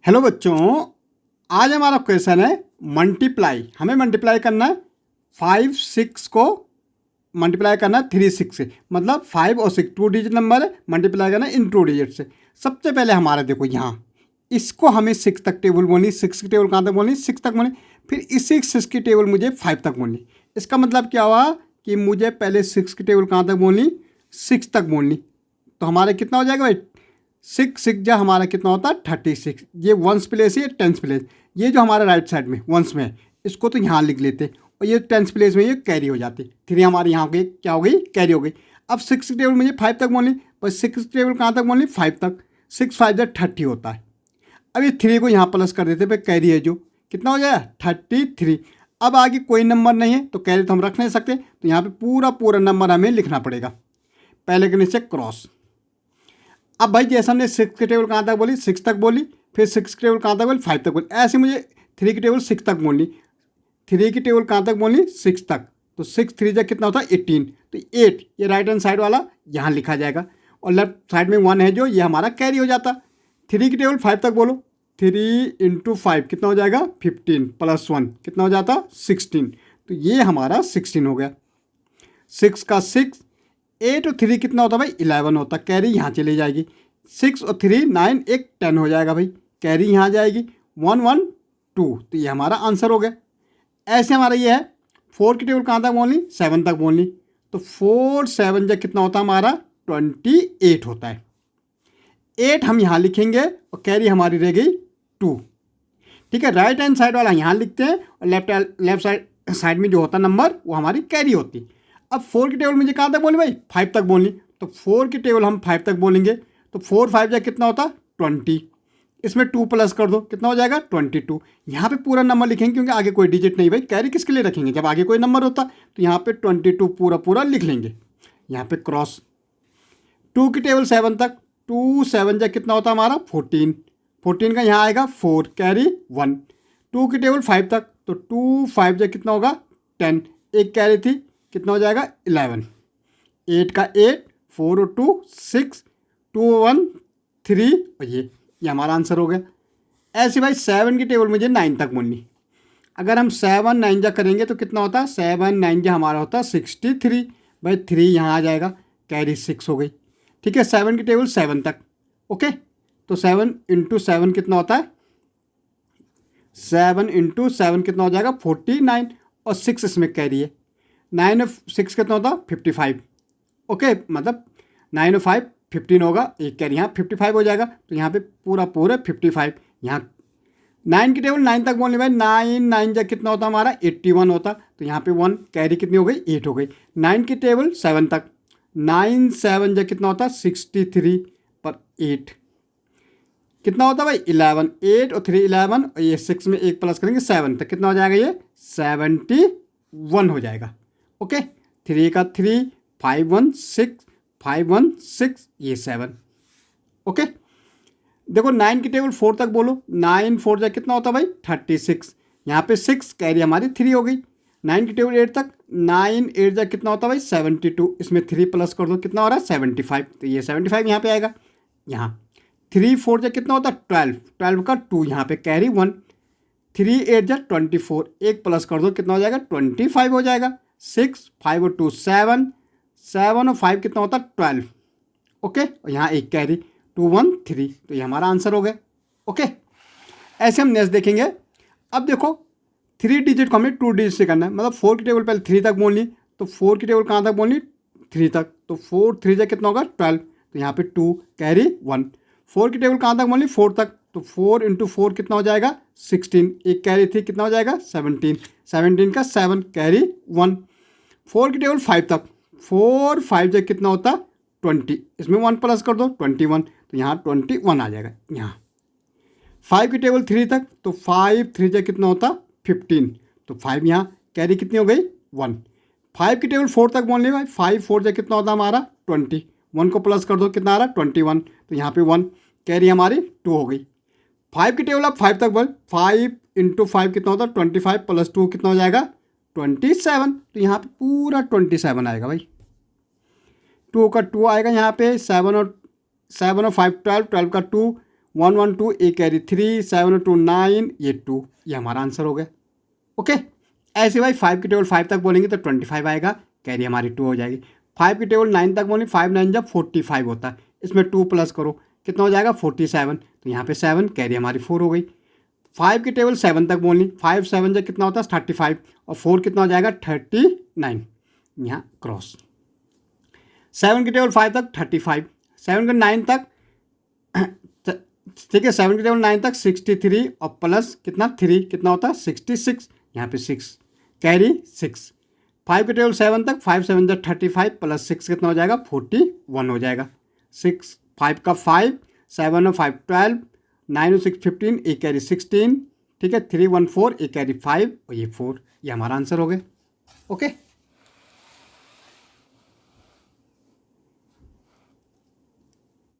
Hello बच्चों, आज हमारा क्वेश्चन है मल्टीप्लाई। हमें मल्टीप्लाई करना है 5 6 को मल्टीप्लाई करना है 3 6 से, मतलब 5 और 6 2 डिजिट नंबर है, मल्टीप्लाई करना है इन 2 डिजिट से। सबसे पहले हमारा देखो यहाँ इसको हमें 6 तक टेबल बोलनी, 6 की टेबल कहाँ तक बोलनी, 6 तक बोलनी। फिर इसी 6 की टेबल मुझे 5 तक बोलनी। इसका मतलब क्या हुआ कि मुझे पहले 6 की टेबल कहाँ तक बोलनी, 6 तक बोलनी। तो हमारा कितना हो जाएगा भाई, 6 6 जा हमारा कितना होता है 36। ये वंस प्लेस है, टेंस प्लेस। ये जो हमारा राइट साइड में वंस में है इसको तो यहाँ लिख लेते और ये टेंस प्लेस में ये कैरी हो जाती। 3 हमारी यहाँ हो गई, क्या हो गई, कैरी हो गई। अब 6 की टेबल मुझे 5 तक बोलनी, पर 6 की टेबल कहाँ तक बोलनी, 5 तक। 6 5 जा 30 होता है। अब ये 3 को यहाँ प्लस कर देते, भाई कैरी है जो कितना हो जाएगा 33। अब आगे कोई नंबर नहीं है तो कैरी तो हम रख नहीं सकते, तो यहाँ पे पूरा पूरा नंबर हमें लिखना पड़ेगा। पहले के नीचे क्रॉस। अब भाई जैसे हमने 6 की टेबल कहाँ तक बोली, 6 तक बोली, फिर 6 की टेबल कहाँ तक बोली, 5 तक बोली। ऐसे मुझे 3 की टेबल 6 तक बोलनी, 3 की टेबल कहाँ तक बोलनी, 6 तक। तो 6 3 जा कितना होता है 18। तो 8 ये राइट हैंड साइड वाला यहाँ लिखा जाएगा और लेफ्ट साइड में 1 है जो ये हमारा कैरी हो जाता। 3 की टेबल 5 तक बोलो, 3 × 5 कितना हो जाएगा 15 + 1 कितना हो जाता 16। तो ये हमारा 16 हो गया। 6 का 6, 8 और 3 कितना होता भाई 11 होता। कैरी यहाँ चली जाएगी, 6 और 3 9 एक 10 हो जाएगा भाई। कैरी यहाँ जाएगी 1 1 2। तो ये हमारा आंसर हो गया। ऐसे हमारा ये है। 4 की टेबल कहाँ तक बोलनी, 7 तक बोलनी। तो 4 7 जा कितना होता है हमारा 28 होता है। 8 हम यहाँ लिखेंगे और कैरी हमारी रह गई 2। ठीक है, राइट हैंड साइड वाला यहाँ लिखते हैं और लेफ्ट साइड में जो होता नंबर वो हमारी कैरी होती। अब 4 की टेबल मुझे कहाँ तक बोली भाई, 5 तक बोलनी। तो 4 की टेबल हम 5 तक बोलेंगे। तो 4 5 जा कितना होता 20। इसमें 2 प्लस कर दो कितना हो जाएगा 22। यहाँ पे पूरा नंबर लिखेंगे क्योंकि आगे कोई डिजिट नहीं भाई, कैरी किसके लिए रखेंगे जब आगे कोई नंबर होता। तो यहाँ पे 22 पूरा पूरा लिख लेंगे। यहाँ पे क्रॉस। 2 की टेबल 7 तक, 2 7 जा कितना होता हमारा 14। 14 का यहाँ आएगा 4 कैरी 1। 2 की टेबल 5 तक, तो 2 5 जा कितना होगा 10, एक कैरी थी कितना हो जाएगा 11। 8 का 8, 4 और 2 6, 2 1 3 और ये हमारा आंसर हो गया। ऐसे भाई 7 की टेबल मुझे 9 तक बोलनी। अगर हम 7 9 जा करेंगे तो कितना होता है 7 9 जा हमारा होता है 63। भाई 3 यहाँ आ जाएगा, कैरी 6 हो गई। ठीक है, 7 की टेबल 7 तक। ओके, तो 7 × 7 कितना होता है, 7 × 7 कितना हो जाएगा 49 और 6 इसमें कैरी है। 9 और 6 कितना होता 55। ओके, मतलब 9 और 5 15 होगा, एक कैरी यहाँ 55 हो जाएगा। तो यहाँ पे पूरा पूरा 55 यहाँ। 9 की टेबल 9 तक बोलने भाई, 9 9 जा कितना होता हमारा 81 होता। तो यहाँ पे 1 कैरी कितनी हो गई 8 हो गई। 9 की टेबल 7 तक, 9 7 जा कितना होता 63 पर 8 कितना होता भाई 11। 8 और 3 11 और ये 6 में एक प्लस करेंगे 7 तक कितना हो जाएगा ये 71 हो जाएगा। ओके, 3 का 3 5 1 6 5 1 6 ये 7। ओके, देखो 9 की टेबल 4 तक बोलो, 9 4 जा कितना होता भाई 36। यहाँ पे 6 कैरी हमारी 3 हो गई। 9 की टेबल 8 तक, 9 8 जा कितना होता भाई 72। इसमें 3 प्लस कर दो कितना हो रहा है 75। तो ये 75 यहाँ पे आएगा। यहाँ 3 4 जा कितना होता है 12, 12 का 2 यहाँ पे कैरी 1। 3 8 जा 24, एक प्लस कर दो कितना हो जाएगा 25 हो जाएगा। 6 5 और 2 7, 7 और 5 कितना होता है 12। ओके, और यहाँ एक कैरी 2 1 3। तो ये हमारा आंसर हो गया। ओके, ऐसे हम नेक्स्ट देखेंगे। अब देखो 3 डिजिट को हमें 2 डिजिट से करना है, मतलब 4 की टेबल पहले 3 तक बोलनी। तो 4 की टेबल कहाँ तक बोलनी 3 तक। तो 4 3 जा कितना होगा 12। तो यहाँ पे 2 कैरी 1। 4 की टेबल कहाँ तक बोलनी 4 तक। तो 4 × 4 कितना हो जाएगा 16, एक कैरी थी कितना हो जाएगा 17। 17 का 7 कैरी 1। 4 की टेबल 5 तक, 4 5 जा कितना होता 20। इसमें 1 प्लस कर दो 21। तो यहाँ 21 आ जाएगा यहाँ। 5 की टेबल 3 तक, तो 5 3 जा कितना होता 15। तो 5 यहाँ कैरी कितनी हो गई 1। 5 की टेबल 4 तक बोलने भाई, 5 4 जा कितना होता हमारा 20। 1 को प्लस कर दो कितना आ रहा 21। तो यहाँ पे 1 कैरी हमारी 2 हो गई। 5 की टेबल अब 5 तक बोल, 5 × 5 कितना होता 25 + 2 कितना हो जाएगा 27। तो यहाँ पे पूरा 27 आएगा भाई। 2 का 2 आएगा यहाँ पे, 7 और 5 12, 12 का 2 1 1 2 ए कैरी 3, 7 और 2 9, ये 2, ये हमारा आंसर हो गया। ओके, ऐसे भाई 5 की टेबल 5 तक बोलेंगे तो 25 आएगा, कैरी हमारी 2 हो जाएगी। 5 की टेबल 9 तक बोलेंगे, 5 9 जब 45 होता है, इसमें 2 प्लस करो कितना हो जाएगा 47, तो यहाँ पे 7, कैरी हमारी 4 हो गई। 5 की टेबल 7 तक बोलनी, 5 7 जब कितना होता है 35, और 4 कितना हो जाएगा 39, यहाँ क्रॉस। 7 की टेबल 5 तक 35, 7 के 9 तक ठीक है, 7 की टेबल 9 तक 63 और प्लस कितना 3 कितना होता है 66, यहाँ पे 6, कैरी 6। 5 की टेबल 7 तक 5 7 जब 35 प्लस 6 कितना हो जाएगा 41 हो जाएगा। 6 5 का 5, 7 और 5 12, 9 और 6 15, ए कैरी 16, ठीक है, 3 1 4, ए कैरी 5 और ये 4, ये हमारा आंसर हो गया। ओके।